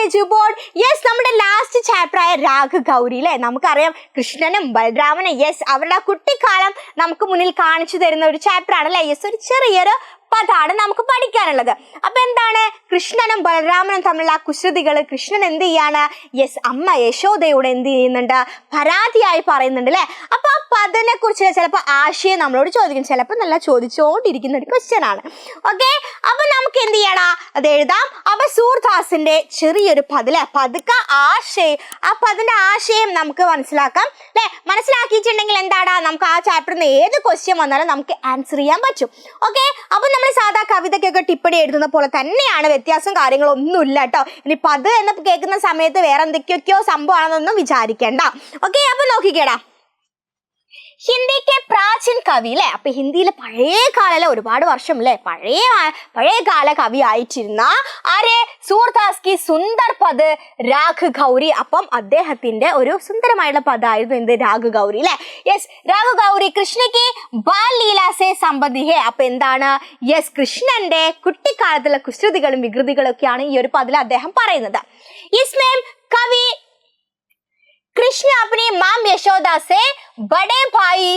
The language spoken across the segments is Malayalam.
Page board. യെസ്, നമ്മുടെ ലാസ്റ്റ് ചാപ്റ്റർ ആയ രാഗ് ഗൗരി അല്ലേ, നമുക്കറിയാം കൃഷ്ണനും ബലരാമനും യെസ് അവരുടെ ആ കുട്ടിക്കാലം നമുക്ക് മുന്നിൽ കാണിച്ചു തരുന്ന ഒരു ചാപ്റ്റർ ആണ് അല്ലേ. യെസ്, ഒരു ചെറിയൊരു പദാണ് നമുക്ക് പഠിക്കാനുള്ളത്. അപ്പൊ എന്താണ് കൃഷ്ണനും ബലരാമനും തമ്മിലുള്ള ആ കുസൃതികൾ കൃഷ്ണൻ എന്ത് ചെയ്യാണ്, യെസ് അമ്മ യശോദയോട് എന്ത് ചെയ്യുന്നുണ്ട്, പരാതിയായി പറയുന്നുണ്ട് അല്ലെ. അപ്പൊ ആ പദനെ കുറിച്ച് ചിലപ്പോൾ ആശയം നമ്മളോട് ചോദിക്കും, ചിലപ്പോൾ നല്ല ചോദിച്ചുകൊണ്ടിരിക്കുന്ന ഒരു ക്വസ്റ്റ്യൻ ആണ്. ഓക്കെ, അപ്പൊ നമുക്ക് എന്ത് ചെയ്യണം, അത് എഴുതാം. അപ്പൊ സൂർദാസിന്റെ ചെറിയൊരു പദല്ലേ, പതുക്കെ ആശയം, ആ പതിന്റെ ആശയം നമുക്ക് മനസ്സിലാക്കാം അല്ലെ. മനസ്സിലാക്കിയിട്ടുണ്ടെങ്കിൽ എന്താണ്, നമുക്ക് ആ ചാപ്റ്ററിൽ നിന്ന് ഏത് ക്വസ്റ്റ്യൻ വന്നാലും നമുക്ക് ആൻസർ ചെയ്യാൻ പറ്റും. ഓക്കെ, അപ്പൊ നമ്മൾ സാധാ കവിതയ്ക്കൊക്കെ ടിപ്പണി എഴുതുന്ന പോലെ തന്നെയാണ്, വ്യത്യാസം കാര്യങ്ങളൊന്നുമില്ല കേട്ടോ. ഇനി പദ് എന്ന് കേൾക്കുന്ന സമയത്ത് വേറെ എന്തൊക്കെയൊക്കെയോ സംഭവമാണെന്നൊന്നും വിചാരിക്കേണ്ട. ഓക്കെ, അപ്പൊ നോക്കിക്കേടാ, ഹിന്ദിക്ക് പ്രാചീൻ കവി അല്ലെ. അപ്പൊ ഹിന്ദിയിലെ പഴയ കാല ഒരുപാട് വർഷം അല്ലെ പഴയകാല കവി ആയിട്ടിരുന്ന ആരെ, സൂർദാസ് കി സുന്ദർ പദ് രാഗ് ഗൗരി. അപ്പം അദ്ദേഹത്തിന്റെ ഒരു സുന്ദരമായുള്ള പദമായിരുന്നു എന്ത്, രാഗ് ഗൗരി അല്ലെ. യെസ്, രാഗ് ഗൗരി കൃഷ്ണക്ക് ബാൽ ലീലാസെ സംബന്ധി ഹെ. അപ്പൊ എന്താണ്, യെസ് കൃഷ്ണന്റെ കുട്ടിക്കാലത്തുള്ള കുസൃതികളും വികൃതികളും ഒക്കെയാണ് ഈ ഒരു പദിൽ അദ്ദേഹം പറയുന്നത്. ഇസ്മേം കവി कृष्ण अपनी मां यशोदा से बड़े भाई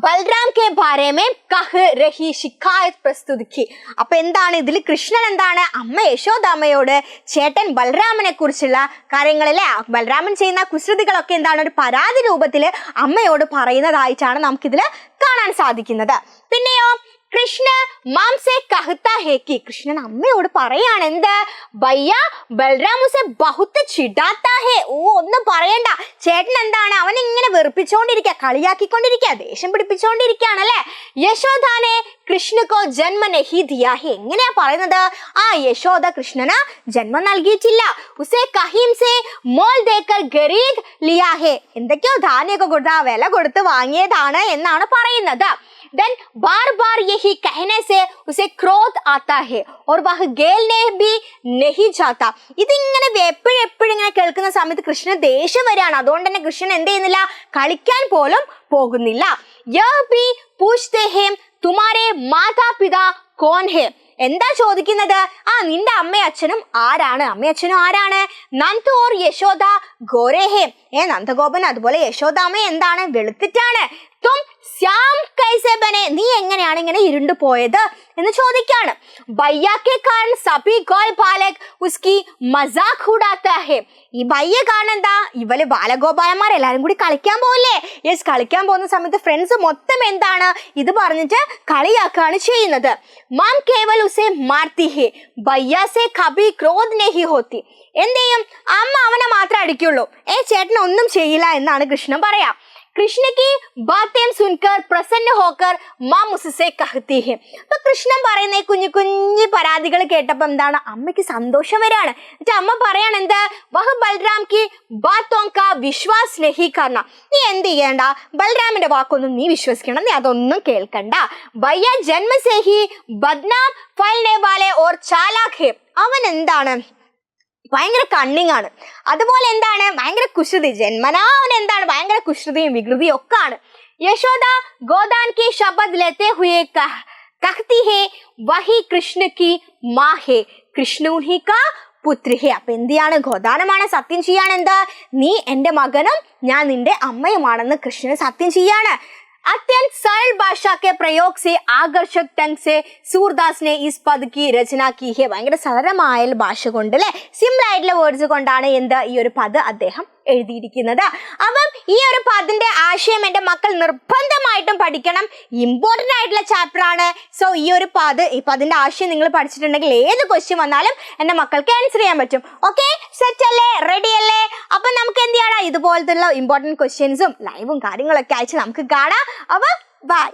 ബൽറാം കെ ബാരെ മേ കഹ് രഹി ശിക്കായത് പ്രസ്തുത കി. അപ്പൊ എന്താണ് ഇതിൽ കൃഷ്ണൻ എന്താണ് അമ്മ യശോദാമ്മയോട് ചേട്ടൻ ബലരാമനെ കുറിച്ചുള്ള കാര്യങ്ങളിലെ ബലരാമൻ ചെയ്യുന്ന കുസൃതികളൊക്കെ എന്താണ് ഒരു പരാതി രൂപത്തിൽ അമ്മയോട് പറയുന്നതായിട്ടാണ് നമുക്കിതിൽ കാണാൻ സാധിക്കുന്നത്. പിന്നെയോ കൃഷ്ണ മാംസെ കഹ്താ ഹേ കി, കൃഷ്ണൻ അമ്മയോട് പറയാണ് എന്ത്, ഭയ്യ ബൽറാം ഉസെ ബഹുത്ത് ചിടാത്താ ഹേ. ഓ ഒന്നും പറയണ്ട, ചേട്ടൻ എന്താണ് അവൻ ഇങ്ങനെ വെറുപ്പിച്ചോണ്ടിരിക്കുക, കളിയാക്കിക്കൊണ്ടിരിക്കുക, ദേഷ്യം പിടിപ്പിച്ചോണ്ടിരിക്കുകയാണല്ലേ. യശോദാനെ കൃഷ്ണക്കോ ജന്മ നഹി ദിയാ ഹേ. എങ്ങനെയാ പറയുന്നത്, ആ യശോദ കൃഷ്ണന് ജന്മം നൽകിയിട്ടില്ല. ഉസെ കഹീം സെ മോൾ ദേക്കർ ഖരീദ് ലിയാ ഹേ. എന്തൊക്കെയോ ധാന്യമൊക്കെ കൊടുത്ത് വില കൊടുത്ത് വാങ്ങിയതാണ് എന്നാണ് പറയുന്നത്. देन बार बार यही कहने से उसे क्रोध आता है और वह खेलने भी नहीं जाता. ഇതിങ്ങനെ എപ്പോഴും ഇങ്ങനെ കേൾക്കുന്ന സമയത്ത് കൃഷ്ണൻ ദേഷ്യം വരികയാണ്. അതുകൊണ്ട് തന്നെ കൃഷ്ണൻ എന്ത് ചെയ്യുന്നില്ല, കളിക്കാൻ പോലും പോകുന്നില്ല. यह भी पूछते हैं तुम्हारे माता पिता कौन है. എന്താ ചോദിക്കുന്നത്, ആ നിന്റെ അമ്മയും അച്ഛനും ആരാണ്, നന്ദ ഓർ യശോദ ഗോരേ ഹേ. നന്ദഗോപൻ അതുപോലെ യശോദാമ്മ എന്താണ് വെളുത്തിട്ടാണ്. തും ശ്യാം കൈസെ ബനെ, നീ എങ്ങനെയാണ് ഇങ്ങനെ ഇരുണ്ടു പോയത് എന്ന് ചോദിക്കാണ്. ഭയ്യാക്കെ കാരണം സഭി ഗോൾ ബാലക് ഉസ്കി മസാഖ് ഉഡാത്താ ഹേ. ഈ ഭയ്യ കാരണം എന്താ, ഇവര് ബാലഗോപാലന്മാർ എല്ലാരും കൂടി കളിക്കാൻ പോകില്ലേ. യെസ്, കളിക്കാൻ പോകുന്ന സമയത്ത് ഫ്രണ്ട്സ് മൊത്തം എന്താണ് ഇത് പറഞ്ഞിട്ട് കളിയാക്കാണ് ചെയ്യുന്നത്. മാം കേവൽ ഉസെ മാർത്തി ഹേ ഭയ്യ സെ കഭി ക്രോധ് നഹി ഹോത്തി. എന്ത് ചെയ്യും, അമ്മ അവനെ മാത്രമേ അടിക്കുള്ളൂ, ചേട്ടൻ ഒന്നും ചെയ്യില്ല എന്നാണ് കൃഷ്ണൻ പറയാ. कृष्ण की बातें सुनकर प्रसन्न होकर मां मुझसे कहती है. അപ്പൊ കൃഷ്ണൻ പറയുന്ന കുഞ്ഞു കുഞ്ഞു പരാതികൾ കേട്ടപ്പോൾ എന്താണ് അമ്മയ്ക്ക് സന്തോഷം വരാണ്. എന്നിട്ട് അമ്മ പറയാണ് എന്ത്, വഹ ബൽറാം की बातों का विश्वास नहीं करना. നീ എന്ത് ചെയ്യണ്ട, ബൽറാമിന്റെ വാക്കൊന്നും നീ വിശ്വസിക്കണം, നീ അതൊന്നും കേൾക്കണ്ട. ഭയ്യ ജന്മ से ही बदनाम फैलने वाले और चालाक है. അവൻ എന്താണ് ഭയങ്കര കണ്ണിങ് ആണ്, അതുപോലെ എന്താണ് ഭയങ്കര കുസൃതി, ജന്മനാ അവൻ എന്താണ് ഭയങ്കര കുസൃതിയും വികൃതിയും ഒക്കെ ആണ്. യശോദ ഗോദാൻ കി ശബ്ദ ലേത്തെ ഹുയെ कहती है वही कृष्ण की माँ है कृष्ण उन्हीं का പുത്രി ഹേ. അപ്പൊ എന്ത് ചെയ്യാണ്, ഗോദാനമാണ് സത്യം ചെയ്യാണ് എന്താ, നീ എന്റെ മകനും ഞാൻ നിന്റെ അമ്മയുമാണെന്ന് കൃഷ്ണന് സത്യം ചെയ്യാണ്. अत्यंत सरल भाषा के प्रयोग से आकर्षक ढंग से सूरदास ने इस पद की रचना की है. ഭയങ്കര സരളമായ ഭാഷ കൊണ്ട് അല്ലെ, സിമ്പിൾ ആയിട്ടുള്ള വേർഡ്സ് കൊണ്ടാണ് എന്ത് ഈ ഒരു പദ അദ്ദേഹം എഴുതിയിരിക്കുന്നത്. അപ്പം ഈ ഒരു പദിന്റെ ആശയം എന്റെ മക്കൾ നിർബന്ധമായിട്ടും പഠിക്കണം, ഇമ്പോർട്ടന്റ് ആയിട്ടുള്ള ചാപ്റ്റർ ആണ്. സോ ഈ പദിന്റെ ആശയം നിങ്ങൾ പഠിച്ചിട്ടുണ്ടെങ്കിൽ ഏത് ക്വസ്റ്റ്യൻ വന്നാലും എന്റെ മക്കൾക്ക് ആൻസർ ചെയ്യാൻ പറ്റും. ഓക്കെ, സെറ്റ് അല്ലേ, റെഡി അല്ലേ? അപ്പൊ നമുക്ക് എന്ത് ചെയ്യണം, ഇതുപോലത്തെ ഇമ്പോർട്ടന്റ് ക്വസ്റ്റ്യൻസും ലൈവും കാര്യങ്ങളൊക്കെ അയച്ച് നമുക്ക് കാണാം. അപ്പൊ ബൈ.